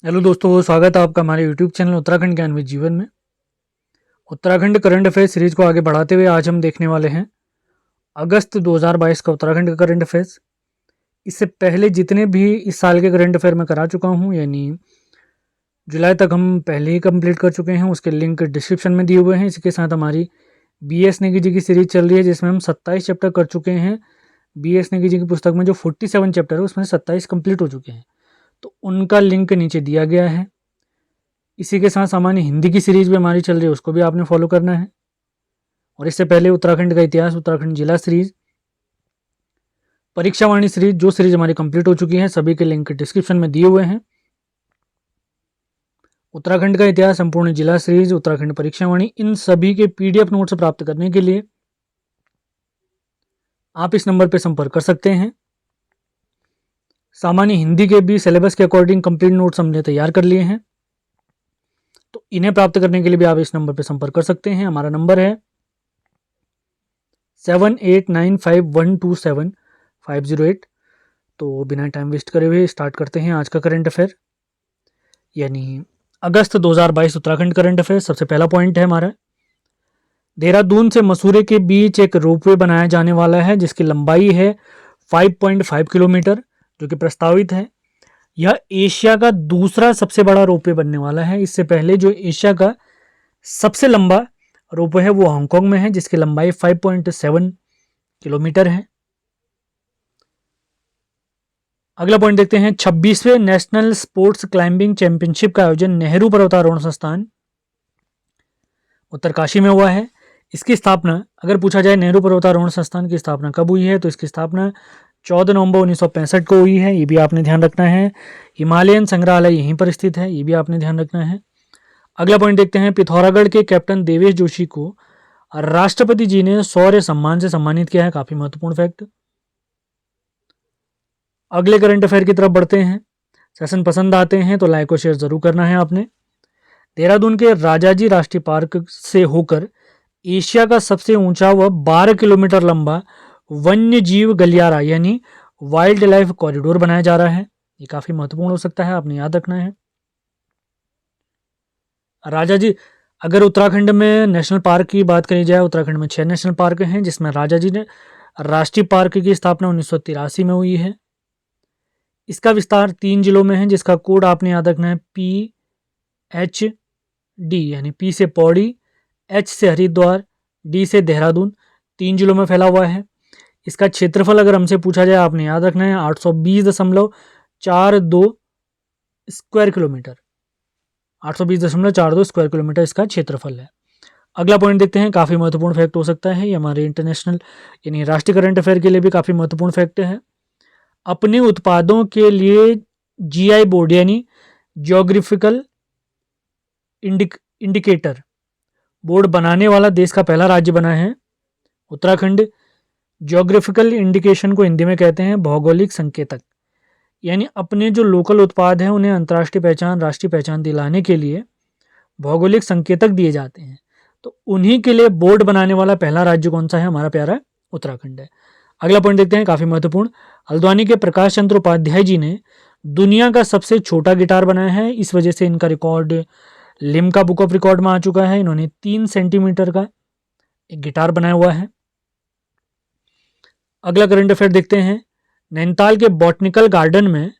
Hello दोस्तों, स्वागत है आपका हमारे यूट्यूब चैनल उत्तराखंड ज्ञान विद जीवन में। उत्तराखंड करंट अफेयर सीरीज को आगे बढ़ाते हुए आज हम देखने वाले हैं अगस्त 2022 का उत्तराखंड का करंट अफेयर्स। इससे पहले जितने भी इस साल के करंट अफेयर मैं करा चुका हूं, यानी जुलाई तक हम पहले ही कंप्लीट कर चुके हैं। उसके लिंक डिस्क्रिप्शन में दिए हुए हैं। इसके साथ हमारी BS नेगी जी की सीरीज चल रही है, जिसमें हम 27 चैप्टर कर चुके हैं। BS नेगी जी की पुस्तक में जो 47 चैप्टर है उसमें 27 कंप्लीट हो चुके हैं, तो उनका लिंक नीचे दिया गया है। इसी के साथ सामान्य हिंदी की सीरीज भी हमारी चल रही है, उसको भी आपने फॉलो करना है। और इससे पहले उत्तराखंड का इतिहास, उत्तराखंड जिला सीरीज, परीक्षावाणी सीरीज, जो सीरीज हमारी कंप्लीट हो चुकी है, सभी के लिंक डिस्क्रिप्शन में दिए हुए हैं। उत्तराखंड का इतिहास, संपूर्ण जिला सीरीज, उत्तराखंड परीक्षावाणी, इन सभी के PDF नोट्स प्राप्त करने के लिए आप इस नंबर पर संपर्क कर सकते हैं। सामान्य हिंदी के भी सिलेबस के अकॉर्डिंग कंप्लीट नोट्स हमने तैयार कर लिए हैं, तो इन्हें प्राप्त करने के लिए भी आप इस नंबर पर संपर्क कर सकते हैं। हमारा नंबर है 7895127508। तो बिना टाइम वेस्ट करे हुए स्टार्ट करते हैं आज का करंट अफेयर, यानी अगस्त 2022 उत्तराखंड करंट अफेयर। सबसे पहला पॉइंट है हमारा, देहरादून से मसूरी के बीच एक रोपवे बनाया जाने वाला है, जिसकी लंबाई है 5.5 किलोमीटर, जो कि प्रस्तावित है। यह एशिया का दूसरा सबसे बड़ा रोपवे बनने वाला है। इससे पहले जो एशिया का सबसे लंबा रोपवे है वो हांगकांग में है, जिसकी लंबाई 5.7 किलोमीटर है। अगला पॉइंट देखते हैं, 26वें नेशनल स्पोर्ट्स क्लाइंबिंग चैंपियनशिप का आयोजन नेहरू पर्वतारोहण संस्थान उत्तरकाशी में हुआ है। इसकी स्थापना, अगर पूछा जाए नेहरू पर्वतारोहण संस्थान की स्थापना कब हुई है, तो इसकी स्थापना 14 नवंबर 1965 को हुई है। ये भी आपने ध्यान रखना है। हिमालयन संग्रहालय यहीं पर स्थित है, ये भी आपने ध्यान रखना है। अगला पॉइंट देखते हैं, पिथौरागढ़ के कैप्टन देवेश जोशी को राष्ट्रपति जी ने शौर्य सम्मान से सम्मानित किया है। काफी महत्वपूर्ण फैक्ट। अगले करंट अफेयर की तरफ बढ़ते हैं। सेशन पसंद आते हैं तो लाइक और शेयर जरूर करना है आपने। देहरादून के राजाजी राष्ट्रीय पार्क से होकर एशिया का सबसे ऊंचा व 12 किलोमीटर लंबा वन्य जीव गलियारा यानी वाइल्ड लाइफ कॉरिडोर बनाया जा रहा है। ये काफी महत्वपूर्ण हो सकता है, आपने याद रखना है। राजाजी, अगर उत्तराखंड में नेशनल पार्क की बात करी जाए, उत्तराखंड में 6 नेशनल पार्क हैं, जिसमें राजाजी ने राष्ट्रीय पार्क की स्थापना 1983 में हुई है। इसका विस्तार 3 जिलों में है, जिसका कोड आपने याद रखना है PHD, यानी P से पौड़ी, H से हरिद्वार, D से देहरादून। 3 जिलों में फैला हुआ है। इसका क्षेत्रफल अगर हमसे पूछा जाए, आपने याद रखना है 820.42 स्क्वायर किलोमीटर। 820.42 स्क्वायर किलोमीटर इसका क्षेत्रफल है। अगला पॉइंट देखते हैं, काफ़ी महत्वपूर्ण फैक्ट हो सकता है। ये हमारे इंटरनेशनल यानी राष्ट्रीय करंट अफेयर के लिए भी काफ़ी महत्वपूर्ण फैक्ट है। अपने उत्पादों के लिए GI बोर्ड यानी जियोग्राफिकल इंडिकेटर बोर्ड बनाने वाला देश का पहला राज्य बना है उत्तराखंड। जियोग्राफिकल इंडिकेशन को हिंदी में कहते हैं भौगोलिक संकेतक, यानी अपने जो लोकल उत्पाद हैं उन्हें अंतर्राष्ट्रीय पहचान, राष्ट्रीय पहचान दिलाने के लिए भौगोलिक संकेतक दिए जाते हैं। तो उन्हीं के लिए बोर्ड बनाने वाला पहला राज्य कौन सा है? हमारा प्यारा उत्तराखंड है। अगला पॉइंट देखते हैं, काफ़ी महत्वपूर्ण। हल्द्वानी के प्रकाश चंद्र उपाध्याय जी ने दुनिया का सबसे छोटा गिटार बनाया है। इस वजह से इनका record Limca book of record में आ चुका है। इन्होंने 3 सेंटीमीटर का एक गिटार बनाया हुआ है। अगला करंट अफेयर देखते हैं, नैनीताल के बॉटनिकल गार्डन में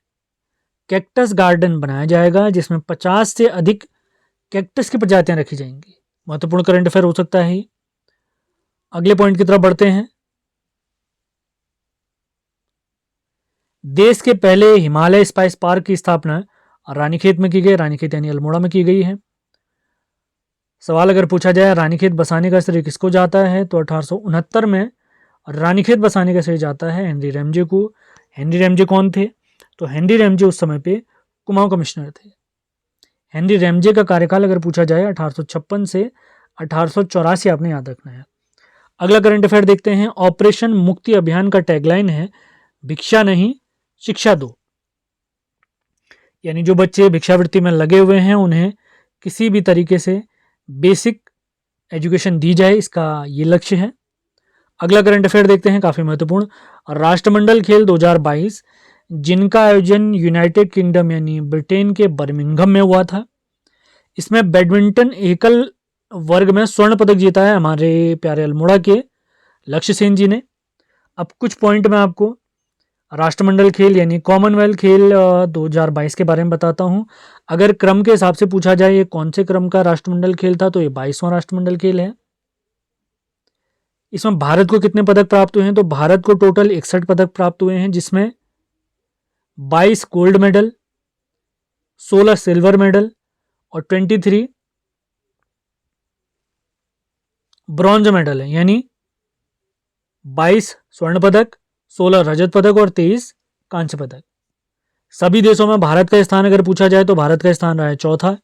कैक्टस गार्डन बनाया जाएगा, जिसमें 50 से अधिक कैक्टस की प्रजातियां रखी जाएंगी। महत्वपूर्ण करंट अफेयर हो सकता है। अगले पॉइंट की तरफ बढ़ते हैं, देश के पहले हिमालय स्पाइस पार्क की स्थापना रानीखेत में की गई। रानीखेत यानी अल्मोड़ा में की गई है। सवाल अगर पूछा जाए रानीखेत बसाने का श्रेय किसको जाता है, तो 1869 में रानीखेत बसाने का श्रेय जाता है हेनरी रैमजे को। हेनरी रैमजे कौन थे? तो हेनरी रैमजे उस समय पे कुमाऊं कमिश्नर थे। हेनरी रैमजे का कार्यकाल अगर पूछा जाए 1856 से 1884, आपने याद रखना है। अगला करंट अफेयर देखते हैं, ऑपरेशन मुक्ति अभियान का टैगलाइन है भिक्षा नहीं शिक्षा दो, यानी जो बच्चे भिक्षावृत्ति में लगे हुए हैं उन्हें किसी भी तरीके से बेसिक एजुकेशन दी जाए, इसका ये लक्ष्य है। अगला करंट अफेयर देखते हैं, काफ़ी महत्वपूर्ण। राष्ट्रमंडल खेल 2022 जिनका आयोजन यूनाइटेड किंगडम यानी ब्रिटेन के बर्मिंघम में हुआ था। इसमें बैडमिंटन एकल वर्ग में स्वर्ण पदक जीता है हमारे प्यारे अल्मोड़ा के लक्ष्य सेन जी ने। अब कुछ पॉइंट मैं आपको राष्ट्रमंडल खेल यानी कॉमनवेल्थ खेल 2022 के बारे में बताता हूं। अगर क्रम के हिसाब से पूछा जाए ये कौन से क्रम का राष्ट्रमंडल खेल था, तो ये 22वां राष्ट्रमंडल खेल है। इसमें भारत को कितने पदक प्राप्त हुए हैं, तो भारत को टोटल 61 पदक प्राप्त हुए हैं, जिसमें 22 गोल्ड मेडल, 16 सिल्वर मेडल और 23 ब्रॉन्ज मेडल है। यानी 22 स्वर्ण पदक, 16 रजत पदक और 23 कांस्य पदक। सभी देशों में भारत का स्थान अगर पूछा जाए तो भारत का स्थान रहा है चौथा।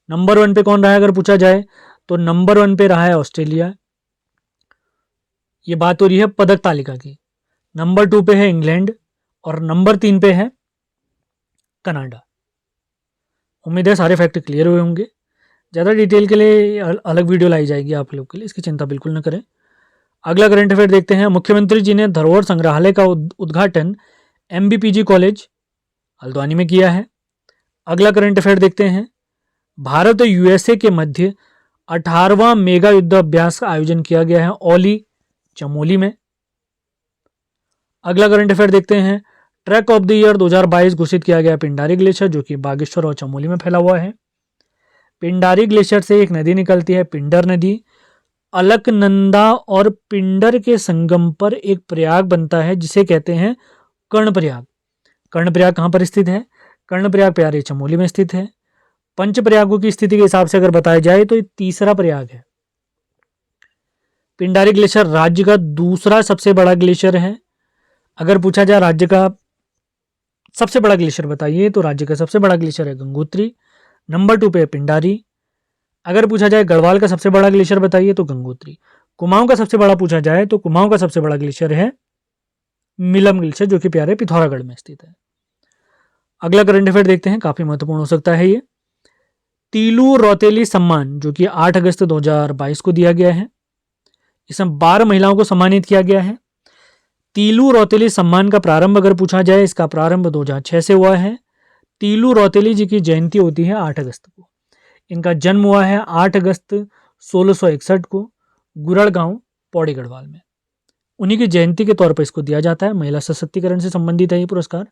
नंबर 1 पे कौन रहा है अगर पूछा जाए तो नंबर 1 पे रहा है ऑस्ट्रेलिया। ये बात हो रही है पदक तालिका की। नंबर 2 पे है इंग्लैंड और नंबर 3 पे है कनाडा। उम्मीद है सारे फैक्ट क्लियर हुए होंगे। ज़्यादा डिटेल के लिए अलग वीडियो लाई जाएगी आप लोग के लिए, इसकी चिंता बिल्कुल न करें। अगला करंट अफेयर देखते हैं। मुख्यमंत्री जी ने धरोहर संग्रहालय का उद्घाटन MBPG कॉलेज हल्द्वानी में किया है। अगला करंट अफेयर देखते हैं। भारत और USA के मध्य 18वां मेगा युद्ध अभ्यास का आयोजन किया गया है ओली चमोली में। अगला करंट अफेयर देखते हैं। ट्रैक ऑफ द ईयर 2022 घोषित किया गया पिंडारी ग्लेशियर, जो कि बागेश्वर और चमोली में फैला हुआ है। पिंडारी ग्लेशियर से एक नदी निकलती है पिंडर नदी। अलकनंदा और पिंडर के संगम पर एक प्रयाग बनता है जिसे कहते हैं कर्णप्रयाग। कर्णप्रयाग कहाँ पर स्थित है? कर्णप्रयाग प्यारे चमोली में स्थित है। पंच प्रयागों की स्थिति के हिसाब से अगर बताया जाए तो ये तीसरा प्रयाग है। पिंडारी ग्लेशियर राज्य का दूसरा सबसे बड़ा ग्लेशियर है। अगर पूछा जाए राज्य का सबसे बड़ा ग्लेशियर बताइए तो राज्य का सबसे बड़ा ग्लेशियर है गंगोत्री। नंबर 2 पे है पिंडारी। अगर पूछा जाए गढ़वाल का सबसे बड़ा ग्लेशियर बताइए तो गंगोत्री। कुमाऊं का सबसे बड़ा पूछा जाए तो कुमाऊं का सबसे बड़ा ग्लेशियर है मिलम ग्लेशियर, जो कि प्यारे पिथौरागढ़ में स्थित है। अगला करंट अफेयर देखते हैं, काफी महत्वपूर्ण हो सकता है ये। तीलू रौतेली सम्मान जो कि 8 अगस्त 2022 को दिया गया है। इसमें 12 महिलाओं को सम्मानित किया गया है। तीलू रौतेली सम्मान का प्रारंभ अगर पूछा जाए, इसका प्रारंभ 2006 से हुआ है। तीलू रौतेली जी की जयंती होती है 8 अगस्त को। इनका जन्म हुआ है 8 अगस्त 1661 को गुरड़ गांव पौड़ी गढ़वाल में। उन्हीं की जयंती के तौर पर इसको दिया जाता है। महिला सशक्तिकरण से संबंधित है ये पुरस्कार।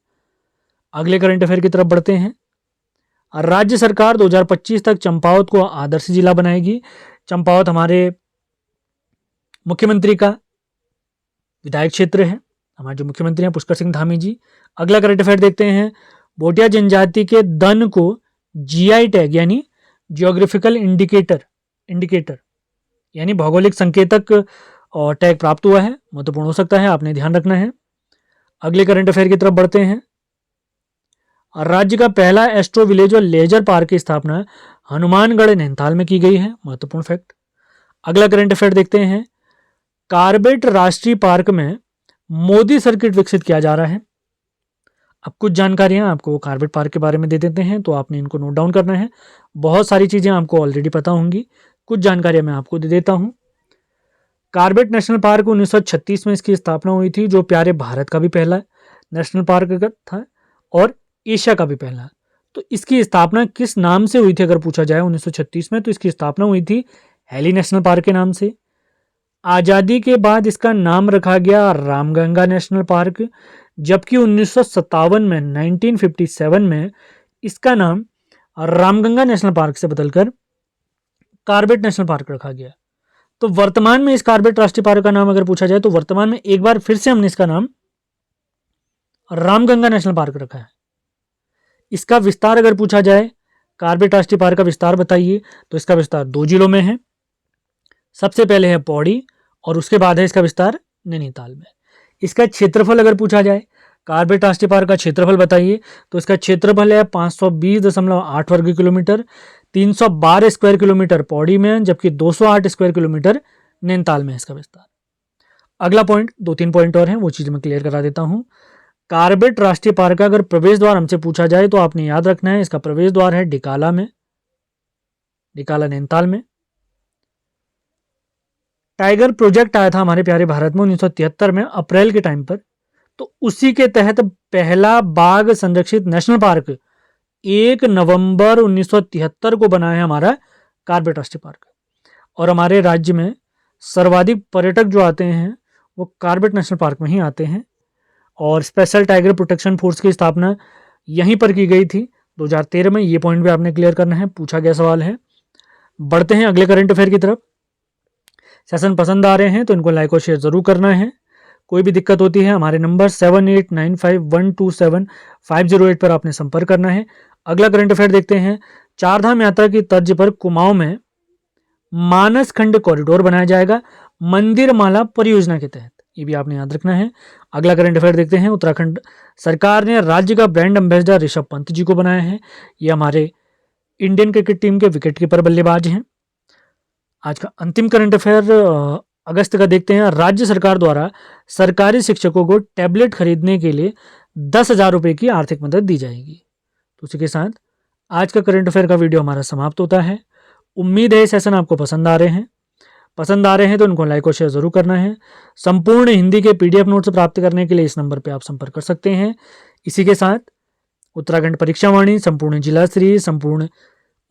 अगले करंट अफेयर की तरफ बढ़ते हैं। राज्य सरकार 2025 तक चंपावत को आदर्श जिला बनाएगी। चंपावत हमारे मुख्यमंत्री का विधायक क्षेत्र है। हमारे जो मुख्यमंत्री हैं पुष्कर सिंह धामी जी। अगला करंट अफेयर देखते हैं। भोटिया जनजाति के दन को GI टैग यानी जियोग्राफिकल इंडिकेटर यानी भौगोलिक संकेतक और टैग प्राप्त हुआ है। महत्वपूर्ण हो सकता है, आपने ध्यान रखना है। अगले करंट अफेयर की तरफ बढ़ते हैं। राज्य का पहला एस्ट्रो विलेज और लेजर पार्क की स्थापना हनुमानगढ़ नैनीताल में की गई है। महत्वपूर्ण फैक्ट। अगला करंट अफेयर देखते हैं। कार्बेट राष्ट्रीय पार्क में मोदी सर्किट विकसित किया जा रहा है। अब कुछ जानकारियां आपको कार्बेट पार्क के बारे में दे देते हैं, तो आपने इनको नोट डाउन करना है। बहुत सारी चीजें आपको ऑलरेडी पता होंगी, कुछ जानकारियां मैं आपको दे देता हूं। कार्बेट नेशनल पार्क 1936 में इसकी स्थापना हुई थी, जो प्यारे भारत का भी पहला नेशनल पार्क था और एशिया का भी पहला। तो इसकी स्थापना किस नाम से हुई थी अगर पूछा जाए 1936 में, तो इसकी स्थापना हुई थी हेली नेशनल पार्क के नाम से। आज़ादी के बाद इसका नाम रखा गया रामगंगा नेशनल पार्क, जबकि 1957 में 1957 में इसका नाम रामगंगा नेशनल पार्क से बदलकर कार्बेट नेशनल पार्क रखा गया। तो वर्तमान में इस कार्बेट राष्ट्रीय पार्क का नाम अगर पूछा जाए तो वर्तमान में एक बार फिर से हमने इसका नाम रामगंगा नेशनल पार्क रखा है। इसका विस्तार अगर पूछा जाए, कार्बेट राष्ट्रीय पार्क का विस्तार बताइए, तो इसका विस्तार 2 जिलों में है। सबसे पहले है पौड़ी और उसके बाद है इसका विस्तार नैनीताल में। इसका क्षेत्रफल अगर पूछा जाए, कार्बेट राष्ट्रीय पार्क का क्षेत्रफल बताइए, तो इसका क्षेत्रफल है 520.8 वर्ग किलोमीटर। 312 स्क्वायर किलोमीटर पौड़ी में, जबकि 208 स्क्वायर किलोमीटर नैनीताल में है इसका विस्तार। अगला पॉइंट, 2-3 पॉइंट और हैं, वो चीज मैं क्लियर करा देता हूं। कार्बेट राष्ट्रीय पार्क का अगर प्रवेश द्वार हमसे पूछा जाए तो आपने याद रखना है, इसका प्रवेश द्वार है डिकाला में, डिकाला नैनीताल में। टाइगर प्रोजेक्ट आया था हमारे प्यारे भारत में 1973 में अप्रैल के टाइम पर। तो उसी के तहत पहला बाघ संरक्षित नेशनल पार्क 1 नवंबर 1973 को बना है हमारा कॉर्बेट राष्ट्रीय पार्क। और हमारे राज्य में सर्वाधिक पर्यटक जो आते हैं वो कॉर्बेट नेशनल पार्क में ही आते हैं। और स्पेशल टाइगर प्रोटेक्शन फोर्स की स्थापना यहीं पर की गई थी 2013 में। ये पॉइंट भी आपने क्लियर करना है, पूछा गया सवाल है। बढ़ते हैं अगले करंट अफेयर की तरफ। सेशन पसंद आ रहे हैं तो इनको लाइक और शेयर जरूर करना है। कोई भी दिक्कत होती है हमारे नंबर 7895127508 पर आपने संपर्क करना है। अगला करंट अफेयर देखते हैं। चारधाम यात्रा की तर्ज पर कुमाऊं में मानस खंड कॉरिडोर बनाया जाएगा मंदिर माला परियोजना के तहत, ये भी आपने याद रखना है। अगला करंट अफेयर देखते हैं। उत्तराखंड सरकार ने राज्य का ब्रांड एम्बेसडर ऋषभ पंत जी को बनाया है। ये हमारे इंडियन क्रिकेट टीम के विकेटकीपर बल्लेबाज हैं। आज का अंतिम करंट अफेयर अगस्त का देखते हैं। राज्य सरकार द्वारा सरकारी शिक्षकों को टैबलेट खरीदने के लिए 10,000 रुपये की आर्थिक मदद दी जाएगी। तो उसी के साथ आज का करंट अफेयर का वीडियो हमारा समाप्त होता है। उम्मीद है ये सेशन आपको पसंद आ रहे हैं। तो उनको लाइक और शेयर जरूर करना है। संपूर्ण हिंदी के PDF नोट्स प्राप्त करने के लिए इस नंबर पर आप संपर्क कर सकते हैं। इसी के साथ उत्तराखंड परीक्षा वाणी, संपूर्ण जिला स्तरीय, संपूर्ण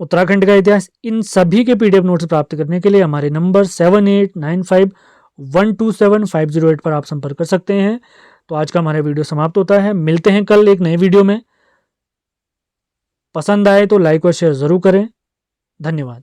उत्तराखंड का इतिहास, इन सभी के PDF नोट्स प्राप्त करने के लिए हमारे नंबर 7895127508 पर आप संपर्क कर सकते हैं। तो आज का हमारा वीडियो समाप्त होता है। मिलते हैं कल एक नए वीडियो में। पसंद आए तो लाइक और शेयर जरूर करें। धन्यवाद।